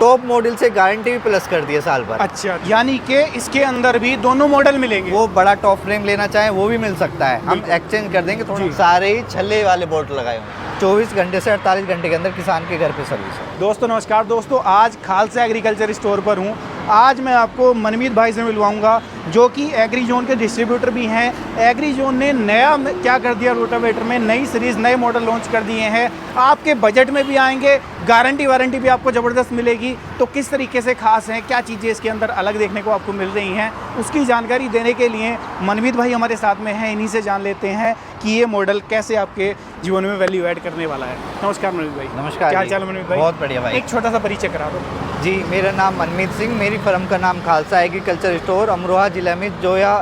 Top model से guarantee भी plus कर दी है साल भर। अच्छा, यानी कि इसके अंदर भी दोनों मॉडल मिलेंगे। वो बड़ा टॉप फ्रेम लेना चाहे वो भी मिल सकता है, हम एक्सचेंज कर देंगे थोड़ा। सारे ही छल्ले वाले बोर्ड लगाए हुए, 24 घंटे से 48 घंटे के अंदर किसान के घर पे सर्विस है। दोस्तों नमस्कार दोस्तों, आज खालसा एग्रीकल्चर स्टोर पर हूँ। आज मैं आपको मनमीत भाई से मिलवाऊंगा जो कि एग्री जोन के डिस्ट्रीब्यूटर भी हैं। एग्री जोन ने नया क्या कर दिया, रोटावेटर में नई सीरीज़ नए मॉडल लॉन्च कर दिए हैं। आपके बजट में भी आएंगे, गारंटी वारंटी भी आपको ज़बरदस्त मिलेगी। तो किस तरीके से खास हैं, क्या चीज़ें इसके अंदर अलग देखने को आपको मिल रही हैं, उसकी जानकारी देने के लिए मनमीत भाई हमारे साथ में हैं। इन्हीं से जान लेते हैं कि ये मॉडल कैसे आपके जीवन में वैल्यू ऐड करने वाला है। नमस्कार मनमीत भाई। नमस्कार। क्या हाल चाल मनमीत भाई? बहुत बढ़िया भाई। एक छोटा सा परिचय करा दो। जी, मेरा नाम मनमीत सिंह, मेरी फर्म का नाम खालसा एग्रीकल्चर स्टोर, अमरोहा जिला में जोया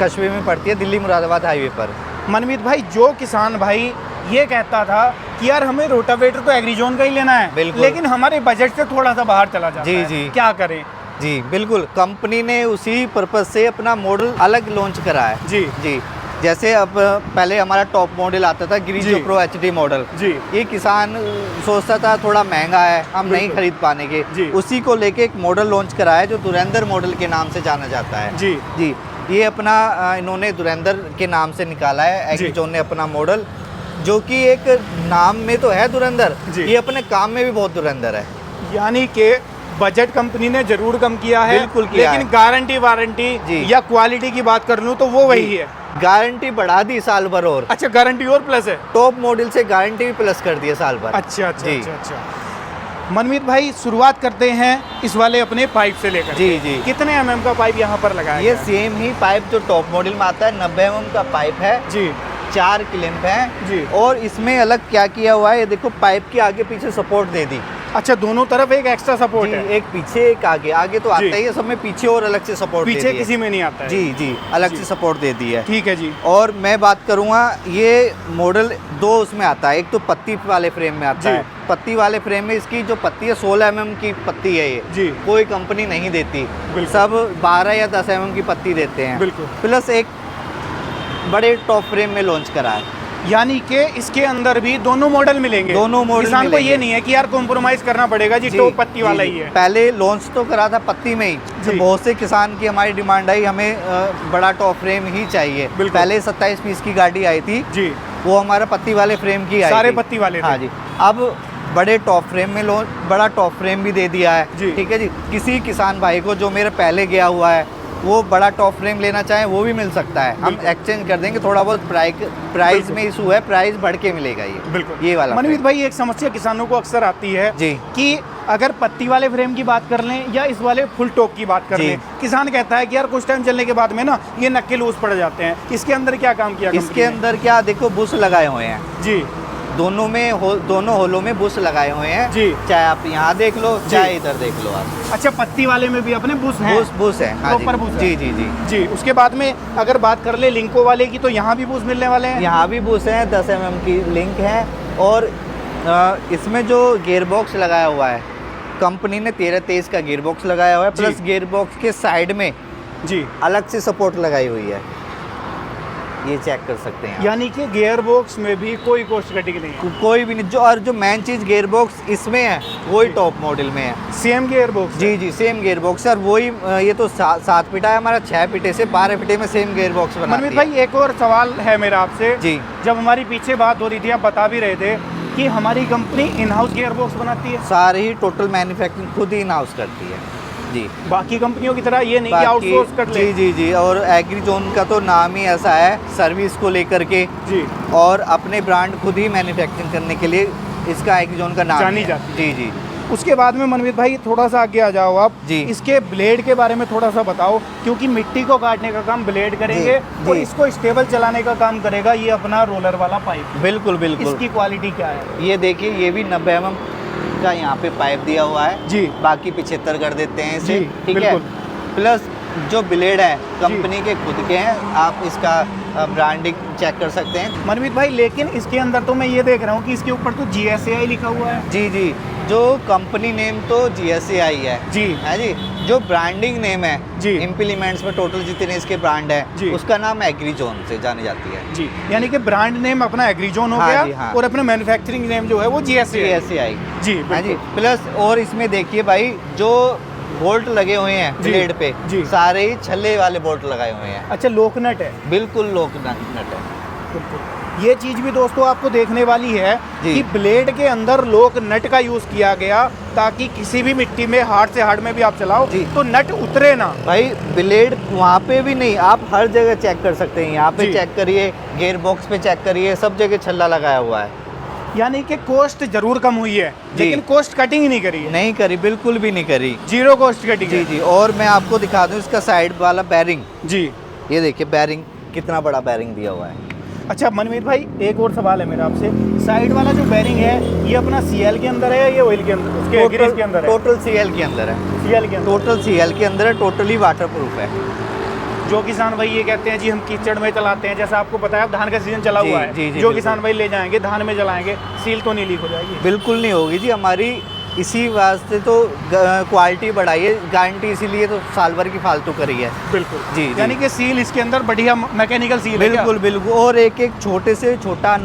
कस्बे में पड़ती है, दिल्ली मुरादाबाद हाईवे पर। मनमीत भाई, जो किसान भाई ये कहता था कि यार हमें रोटावेटर तो एग्री जोन का ही लेना है, लेकिन हमारे बजट से थोड़ा सा बाहर चला जाता है, जी क्या करें? जी बिल्कुल, कंपनी ने उसी पर्पज से अपना मॉडल अलग लॉन्च करा है। जी जी, जैसे अब पहले हमारा टॉप मॉडल आता था ग्रीजो प्रो एचडी मॉडल। जी, ये किसान सोचता था थोड़ा महंगा है, हम नहीं खरीद पाने के, उसी को लेके एक मॉडल लॉन्च करा है जो धुरंधर मॉडल के नाम से जाना जाता है। जी जी, ये अपना इन्होंने धुरंधर के नाम से निकाला है एग्री जोन ने अपना मॉडल, जो कि एक नाम में तो है धुरंधर, ये अपने काम में भी बहुत धुरंधर है। यानी कि बजट कंपनी ने जरूर कम किया है, बिल्कुल किया लेकिन है। गारंटी वारंटी या क्वालिटी की बात कर लूँ तो वो वही है। गारंटी बढ़ा दी साल भर और। अच्छा, गारंटी और प्लस है? टॉप मॉडल से गारंटी भी प्लस कर दी है साल भर। अच्छा अच्छा अच्छा अच्छा। मनमीत भाई, शुरुआत करते हैं इस वाले अपने पाइप से लेकर। जी जी। कितने mm का पाइप यहाँ पर लगाया? ये सेम ही पाइप जो टॉप मॉडल में आता है, 90 mm का पाइप है जी। 4 क्लिप है जी। और इसमें अलग क्या किया हुआ है, ये देखो पाइप के आगे पीछे सपोर्ट दे दी। अच्छा, दोनों तरफ एक एक्स्ट्रा सपोर्ट है? एक पीछे एक आगे। आगे तो आता ही है सब में, पीछे और अलग से सपोर्ट पीछे किसी में नहीं आता है। जी जी, अलग से सपोर्ट दे दी है। ठीक है जी। और मैं बात करूँगा, ये मॉडल 2 उसमें आता है। एक तो पत्ती वाले फ्रेम में आता है। पत्ती वाले फ्रेम में इसकी जो पत्ती है 16 mm की पत्ती है। ये जी। कोई कंपनी नहीं देती, सब 12 या 10 mm की पत्ती देते हैं। बिल्कुल। प्लस एक बड़े टॉप फ्रेम में लॉन्च करा है, यानी कि इसके अंदर भी दोनों मॉडल मिलेंगे। दोनों मॉडल किसान को ये नहीं है कि यार कॉम्प्रोमाइज करना पड़ेगा जी, टॉप पत्ती वाला ही है। पहले लॉन्च तो करा था पत्ती में ही, तो बहुत से किसान की हमारी डिमांड आई, हमें बड़ा टॉप फ्रेम ही चाहिए। पहले 27 पीस की गाड़ी आई थी जी, वो हमारा पत्ती वाले फ्रेम की आई, सारे पत्ती वाले। हाँ जी। अब बड़े टॉप फ्रेम में बड़ा टॉप फ्रेम भी दे दिया है। ठीक है जी, किसी किसान भाई को जो मेरे पहले गया हुआ है वो बड़ा टॉप फ्रेम लेना चाहे वो भी मिल सकता है, हम एक्सचेंज कर देंगे। थोड़ा बहुत प्राइस में इशू है, प्राइस बढ़ के मिलेगा ये। बिल्कुल, ये वाला। मनमीत भाई, एक समस्या किसानों को अक्सर आती है जी कि अगर पत्ती वाले फ्रेम की बात कर लें या इस वाले फुल टॉप की बात कर लें, किसान कहता है कि यार कुछ टाइम चलने के बाद में ना ये नक्के लूज पड़ जाते हैं। इसके अंदर क्या काम किया? इसके अंदर क्या, देखो बुश लगाए हुए हैं जी, दोनों में दोनों होलों में बुश लगाए हुए हैं जी। चाहे आप यहाँ देख लो चाहे इधर देख लो आप। अच्छा, पत्ती वाले में भी अपने बुश हैं? बुश है, हाँ जी। बुश जी जी जी जी। उसके बाद में अगर बात कर ले लिंको वाले की, तो यहाँ भी बुश मिलने वाले हैं? यहाँ भी बुश है, 10 mm की लिंक है। और इसमें जो गियर बॉक्स लगाया हुआ है, कंपनी ने 13-23 का गियर बॉक्स लगाया हुआ है, प्लस गियर बॉक्स के साइड में जी अलग से सपोर्ट लगाई हुई है, ये चेक कर सकते हैं। यानी कि गियर बॉक्स में भी कोई कॉस्ट कटिंग नहीं है? कोई भी नहीं। और जो मेन चीज गियर बॉक्स इसमें है वही टॉप मॉडल में है, सेम गियर बॉक्स। जी जी, सेम गियर बॉक्स है। और वही ये तो 7 फीटा है हमारा, 6 फीटे से 12 फीटे में सेम गियर बॉक्स बनाती है। मनमीत भाई, एक और सवाल है मेरा आपसे जी। जब हमारी पीछे बात हो रही थी, आप बता भी रहे थे कि हमारी company in house gear box बनाती है? सारी ही टोटल मैन्युफैक्चरिंग खुद ही इन हाउस करती है जी। बाकी कंपनियों की तरह ये नहीं कि आउटसोर्स कर ले? जी जी जी। और एग्री जोन का तो नाम ही ऐसा है, सर्विस को लेकर के जी, और अपने ब्रांड खुद ही मैन्युफैक्चरिंग करने के लिए इसका एग्री जोन का नाम जानी जाती है। जी जी। उसके बाद में मनमीत भाई थोड़ा सा आगे आ जाओ आप जी। इसके ब्लेड के बारे में थोड़ा सा बताओ, क्योंकि मिट्टी को काटने का काम ब्लेड करेंगे और इसको स्टेबल चलाने का काम करेगा ये अपना रोलर वाला पाइप। बिल्कुल बिल्कुल। इसकी क्वालिटी क्या है? ये देखिए, ये भी 90 mm का यहाँ पे पाइप दिया हुआ है जी, बाकी 75 कर देते हैं इसे। ठीक है। प्लस जो ब्लेड है कंपनी के खुद के हैं, आप इसका ब्रांडिंग चेक कर सकते हैं। मनमीत भाई, लेकिन इसके अंदर तो मैं ये देख रहा हूँ कि इसके ऊपर तो GSAI लिखा हुआ है। जी जी, जो कंपनी नेम तो GSAI है जी, है जी। जो ब्रांडिंग नेम है जी। इम्प्लीमेंट्स में टोटल जितने इसके ब्रांड जी। है उसका नाम एग्रीजोन से जानी जाती है। जी, यानी कि ब्रांड नेम अपना एग्रीजोन हो हाँ गया जी, हाँ। और अपना मैन्युफैक्चरिंग नेम जो है वो GSA है। GSAI। जी हाँ जी, बिल्कुल। प्लस और इसमें देखिए भाई जो बोल्ट लगे हुए हैं जी, ब्लेड पे जी। सारे ही छल्ले वाले बोल्ट लगाए हुए हैं। अच्छा, लोकनट है। बिल्कुल लोक नट है। बिल्कुल। ये चीज़ भी दोस्तों आपको देखने वाली है जी। कि ब्लेड के अंदर लोक नट का यूज़ किया गया ताकि किसी भी मिट्टी में हार्ड से हार्ड में भी आप चलाओ जी। तो नट उतरे ना। भाई ब्लेड वहाँ पे भी नहीं, आप हर जगह चेक कर सकते हैं। यहाँ पे जी। चेक करिए, गियर बॉक्स पे चेक करिए, सब जगह छल्ला लगाया हुआ है। यानी कि कॉस्ट जरूर कम हुई है जी। लेकिन कॉस्ट कटिंग ही नहीं करी है। नहीं करी, बिल्कुल भी नहीं करी। जीरो कॉस्ट कटिंग जी है। जी। और मैं आपको दिखा दूँ इसका साइड वाला बैरिंग। जी। ये देखिए बैरिंग, कितना बड़ा बैरिंग दिया हुआ है। अच्छा मनमीत भाई, एक और सवाल है मेरा आपसे। साइड वाला जो बैरिंग है ये अपना CL के अंदर है या ये ऑयल के अंदर, उसके ग्रीस के अंदर है? टोटल CL के अंदर है। CL के अंदर। टोटल CL के अंदर है, टोटली वाटर प्रूफ है। जो किसान भाई ये कहते हैं जी हम कीचड़ में चलाते हैं, जैसा आपको पता है अब धान का सीजन चला जी, हुआ है, जी, जी, जो बिल्कुल। किसान भाई ले जाएंगे धान में जलाएंगे, सील तो नहीं लीक हो जाएगी? बिल्कुल नहीं होगी जी। हमारी इसी वास्ते तो क्वालिटी बढ़ाई है, गारंटी इसीलिए तो साल भर की फालतू करी है। बिल्कुल जी, जी। यानी कि सील इसके अंदर बढ़िया मैकेनिकल सील है क्या? बिल्कुल बिल्कुल। और एक एक छोटे से छोटा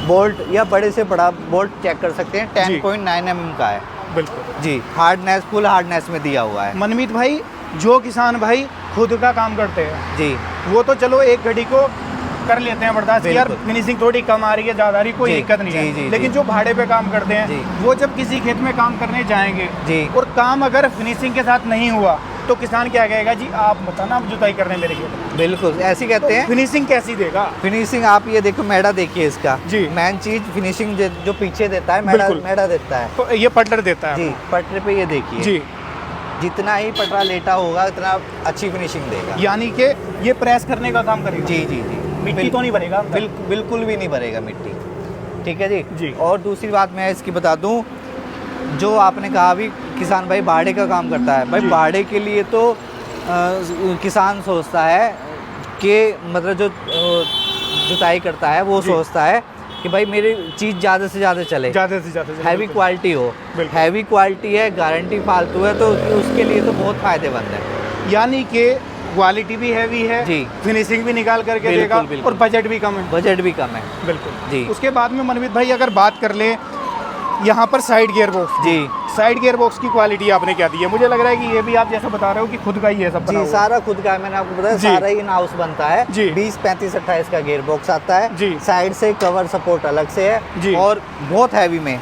बोल्ट या बड़े से बड़ा बोल्ट चेक कर सकते हैं। 10.9 mm का है। बिल्कुल जी। हार्डनेस, फुल हार्डनेस में दिया हुआ है। मनमीत भाई, जो किसान भाई खुद का काम करते हैं जी। वो तो चलो एक घड़ी को कर लेते हैं बर्दाश्त कि यार बिल्कुल। फिनिशिंग थोड़ी कम आ रही है, ज़्यादा आ रही, कोई जी, दिक्कत नहीं जी, है। जी, लेकिन जी। जो भाड़े पे काम करते हैं जी। वो जब किसी खेत में काम करने जाएंगे जी। और काम अगर फिनिशिंग के साथ नहीं हुआ तो किसान क्या कहेगा जी आप बताना, आप जुताई करने मेरे खेत में। बिल्कुल ऐसे ही कहते हैं। फिनिशिंग कैसी देगा? फिनिशिंग आप ये देखो, मैडा देखिए इसका। जी। मेन चीज फिनिशिंग जो पीछे देता है, मैडा बिल्कुल। मैडा देता है। तो ये पटलर देता है जी। पटरे पे ये देखिए, जी। जितना ही पटरा लेटा होगा उतना अच्छी फिनिशिंग देगा। यानी कि ये प्रेस करने का काम करेगा। जी जी जी। मिट्टी तो नहीं भरेगा अंदर? बिल्कुल भी नहीं भरेगा मिट्टी। ठीक है जी। जी। और दूसरी बात मैं इसकी बता दूं, जो आपने कहा अभी किसान भाई भाड़े का काम करता है, भाई जी। भाड़े के लिए तो किसान सोचता है कि मतलब जो जुताई करता है वो जी। सोचता है कि भाई मेरी चीज़ ज़्यादा से ज़्यादा चले, ज़्यादा से ज़्यादा हैवी बिल्कुल। क्वालिटी हो। बिल्कुल। हैवी क्वालिटी है, गारंटी फालतू है, तो उसके लिए तो बहुत फ़ायदेमंद है। यानी कि क्वालिटी भी हैवी है जी। फिनिशिंग भी निकाल करके बिल्कुल, देगा बिल्कुल। और बजट भी कम है। बजट भी कम है। बिल्कुल जी। उसके बाद में मनमीत भाई अगर बात कर ले यहाँ पर साइड गियर बॉक्स, जी साइड गियर बॉक्स की क्वालिटी आपने क्या दी है? मुझे लग रहा है कि ये भी आप जैसा बता रहे हो कि खुद का ही है सब बना जी, हुआ। सारा खुद का है। मैंने आपको बताया जी। सारा ही इन हाउस बनता है। जी। 20, 35, 28 का गियर बॉक्स आता है। जी। साइड से कवर सपोर्ट अलग से जी। है और बहुत हैवी में।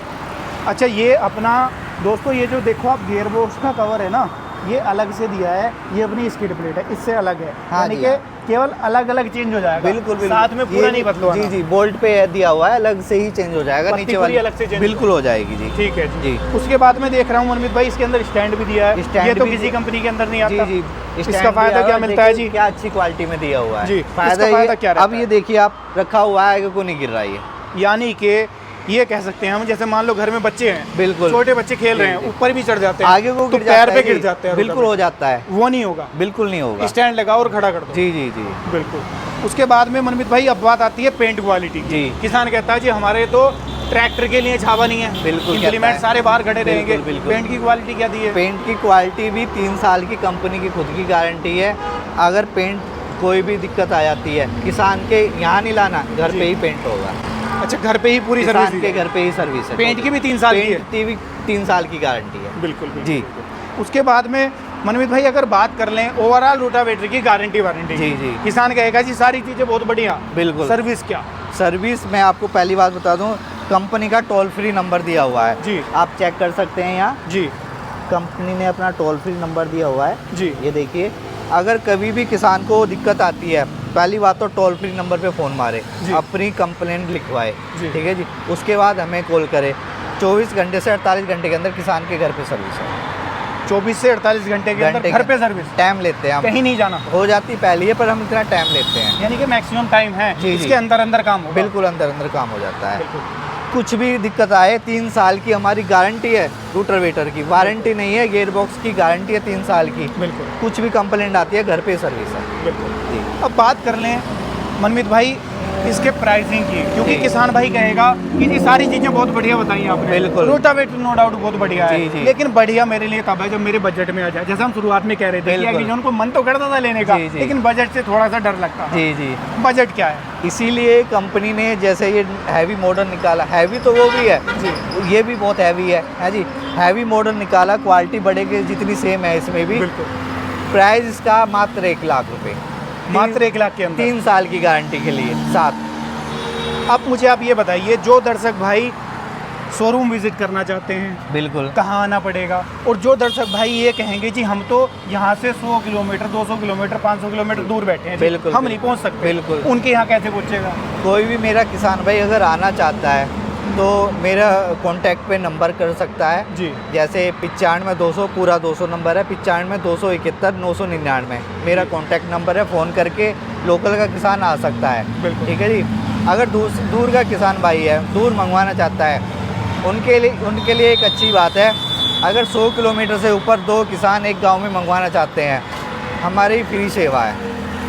अच्छा, ये अपना दोस्तों ये जो देखो आप गियर बॉक्स का कवर है ना, ये अलग से दिया है, ये अपनी स्किड प्लेट है, इससे अलग है। हाँ यानी जी, कि हाँ। केवल अलग अलग चेंज हो जाएगा। बिल्कुल बिल्कुल। साथ में पूरा ये- नहीं बदलवाना। जी जी, बोल्ट पे दिया हुआ है, अलग से ही चेंज हो जाएगा। पत्ती नीचे पूरी वाली अलग से change बिल्कुल हो जाएगी जी। ठीक है जी। जी। उसके बाद में देख रहा हूँ मनमीत भाई इसके अंदर स्टैंड भी दिया है। स्टैंड ये तो भी किसी दिया- कंपनी के अंदर नहीं जी आता। जी। इसका स्टैंड फायदा दिया क्या हुआ मिलता है देखिए जी? क्या अच्छी क्वालिटी में दिया हुआ है। जी। फायदा इसका फायदा ये, क्या रहता अब है? ये देखिए आप रखा हुआ है को नहीं गिर रहा है ये। यानी कि ये कह सकते हैं हम, जैसे मान लो घर में बच्चे हैं, बिल्कुल। छोटे बच्चे खेल रहे हैं, जी, जी। ऊपर भी चढ़ जाते हैं, आगे को तो गिर पैर जाता पे है गिर जी। जाते हैं, बिल्कुल हो जाता है। वो नहीं होगा। बिल्कुल नहीं होगा। स्टैंड लगाओ और खड़ा कर दो। जी जी जी। बिल्कुल। उसके बाद में मनमीत भाई अब बात आती है पेंट क्वालिटी की। जी। किसान कहता है जी हमारे तो ट्रैक्टर के लिए छावा नहीं है, बिल्कुल कहता इम्प्लीमेंट है। सारे बाहर खड़े बिल्कुल, रहेंगे। बिल्कुल। पेंट की क्वालिटी क्या दी है? पेंट की क्वालिटी भी 3 साल की कंपनी की खुद की गारंटी है। अगर पेंट कोई भी दिक्कत आ जाती है, किसान के यहाँ नहीं लाना, घर जी। पे ही पेंट होगा। अच्छा, घर पे ही पूरी किसान सर्विस के घर पे ही सर्विस है। पेंट की भी 3 साल की है? पेंट की भी 3 साल की गारंटी है। बिल्कुल बिल्कुल। जी। उसके बाद में मनमीत भाई अगर बात कर लें ओवरऑल रोटावेटर की गारंटी वारंटी, जी, जी। किसान कहेगा जी सारी चीज़ें बहुत बढ़िया, बिल्कुल। सर्विस क्या? सर्विस मैं आपको पहली बात बता दूं, कंपनी का टोल फ्री नंबर दिया हुआ है। जी। आप चेक कर सकते हैं यहाँ, जी कंपनी ने अपना टोल फ्री नंबर दिया हुआ है। जी। ये देखिए, अगर कभी भी किसान को दिक्कत आती है, पहली बात तो टोल फ्री नंबर पे फ़ोन मारे, जी। अपनी कंप्लेंट लिखवाए। जी। ठीक है जी। उसके बाद हमें कॉल करे। 24 घंटे से 48 घंटे के अंदर किसान के घर पे सर्विस है। 24 से 48 घंटे के अंदर घर पे सर्विस, टाइम लेते हैं हम। कहीं नहीं जाना, हो जाती पहले ही, पर हम इतना टाइम लेते हैं। यानी कि मैक्सिमम टाइम है जी, जी। इसके अंदर अंदर काम होगा। बिल्कुल अंदर अंदर काम हो जाता है। बिल्कुल। कुछ भी दिक्कत आए, 3 साल की हमारी गारंटी है। रोटावेटर की वारंटी नहीं है, गियर बॉक्स की गारंटी है 3 साल की। बिल्कुल कुछ भी कंप्लेंट आती है, घर पे सर्विस है। बिल्कुल। जी। अब बात कर लें मनमीत भाई इसके प्राइसिंग की, क्योंकि जी। किसान भाई कहेगा कि जी सारी चीज़ें बहुत बढ़िया बताई आपने, बिल्कुल। रोटावेटर नो डाउट बहुत बढ़िया जी, है, जी। लेकिन बढ़िया मेरे लिए कब है जब मेरे बजट में आ जाए। जैसे हम शुरुआत में कह रहे थे कि बिल्कुल। एग्रीजोन को मन तो करता था लेने का, जी, जी। लेकिन बजट से थोड़ा सा डर लगता था। जी जी। बजट क्या है? इसीलिए कंपनी ने जैसे ये हैवी मॉडल निकाला, हैवी तो वो भी है जी। ये भी बहुत हैवी है जी। हैवी मॉडल निकाला, क्वालिटी बढ़ेगी जितनी सेम है इसमें भी। बिल्कुल। प्राइस इसका मात्र 1 लाख रुपए, मात्र 1 लाख के अंदर। 3 साल की गारंटी के लिए साथ। अब मुझे आप ये बताइए, जो दर्शक भाई शोरूम विजिट करना चाहते हैं बिल्कुल। कहाँ आना पड़ेगा, और जो दर्शक भाई ये कहेंगे जी हम तो यहाँ से 100 किलोमीटर 200 किलोमीटर 500 किलोमीटर दूर बैठे हैं जी, बिल्कुल, हम नहीं पहुँच सकते, बिल्कुल। उनके यहाँ कैसे पहुँचेगा? कोई भी मेरा किसान भाई अगर आना चाहता है तो मेरा कांटेक्ट पे नंबर कर सकता है जी। जैसे 95-200 पूरा 200 नंबर है, 95-271-999 मेरा कांटेक्ट नंबर है। फ़ोन करके लोकल का किसान आ सकता है। बिल्कुल। ठीक है जी। अगर दूर का किसान भाई है, दूर मंगवाना चाहता है, उनके लिए एक अच्छी बात है, अगर 100 किलोमीटर से ऊपर 2 किसान एक गांव में मंगवाना चाहते हैं, हमारी फ्री सेवा है,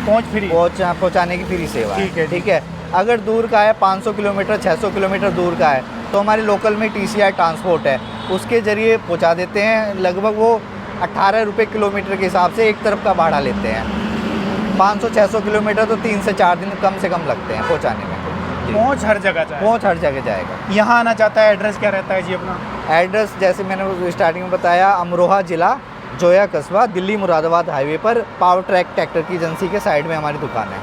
पहुँच फ्री। पहुंचाने की फ्री सेवा है। ठीक है, ठीक है। अगर दूर का है 500 किलोमीटर 600 किलोमीटर दूर का है तो हमारे लोकल में TCI ट्रांसपोर्ट है, उसके ज़रिए पहुंचा देते हैं। लगभग वो 18 रुपये किलोमीटर के हिसाब से एक तरफ का भाड़ा लेते हैं। 500-600 किलोमीटर तो 3 से 4 दिन कम से कम लगते हैं पहुंचाने में। पहुँच हर जगह जाए। पहुंच हर जगह जाएगा। यहाँ आना चाहता है, एड्रेस क्या रहता है जी अपना? एड्रेस जैसे मैंने स्टार्टिंग में बताया, अमरोहा जिला, जोया कस्बा, दिल्ली मुरादाबाद हाईवे पर पावर ट्रैक ट्रैक्टर की एजेंसी के साइड में हमारी दुकान है।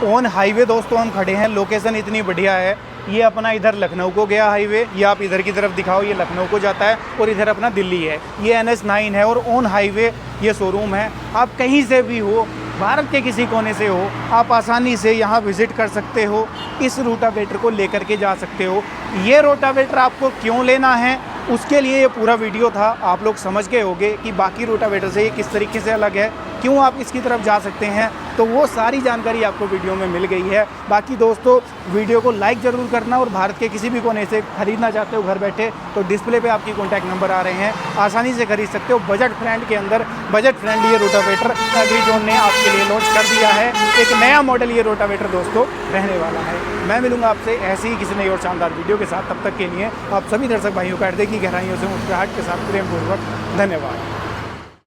ऑन हाईवे दोस्तों हम खड़े हैं, लोकेशन इतनी बढ़िया है। ये अपना इधर लखनऊ को गया हाईवे, ये आप इधर की तरफ दिखाओ, ये लखनऊ को जाता है, और इधर अपना दिल्ली है, ये NH9 है, और ऑन हाईवे ये शोरूम है। आप कहीं से भी हो, भारत के किसी कोने से हो, आप आसानी से यहाँ विज़िट कर सकते हो, इस रोटावेटर को लेकर के जा सकते हो। ये रोटावेटर आपको क्यों लेना है उसके लिए ये पूरा वीडियो था। आप लोग समझ गए होंगे कि बाकी रोटावेटर से ये किस तरीके से अलग है, क्यों आप इसकी तरफ जा सकते हैं, तो वो सारी जानकारी आपको वीडियो में मिल गई है। बाकी दोस्तों वीडियो को लाइक ज़रूर करना, और भारत के किसी भी कोने से खरीदना चाहते हो घर बैठे तो डिस्प्ले पे आपकी कॉन्टैक्ट नंबर आ रहे हैं, आसानी से खरीद सकते हो। बजट फ्रेंड के अंदर बजट फ्रेंडली ये रोटावेटर एग्रीजोन ने आपके लिए लॉन्च कर दिया है। एक नया मॉडल ये रोटावेटर दोस्तों रहने वाला है। मैं मिलूंगा आपसे ऐसे ही किसी नई और शानदार वीडियो के साथ। तब तक के लिए आप सभी दर्शक भाइयों का हृदय की गहराइयों से मुस्कुराहट के साथ प्रेमपूर्वक धन्यवाद।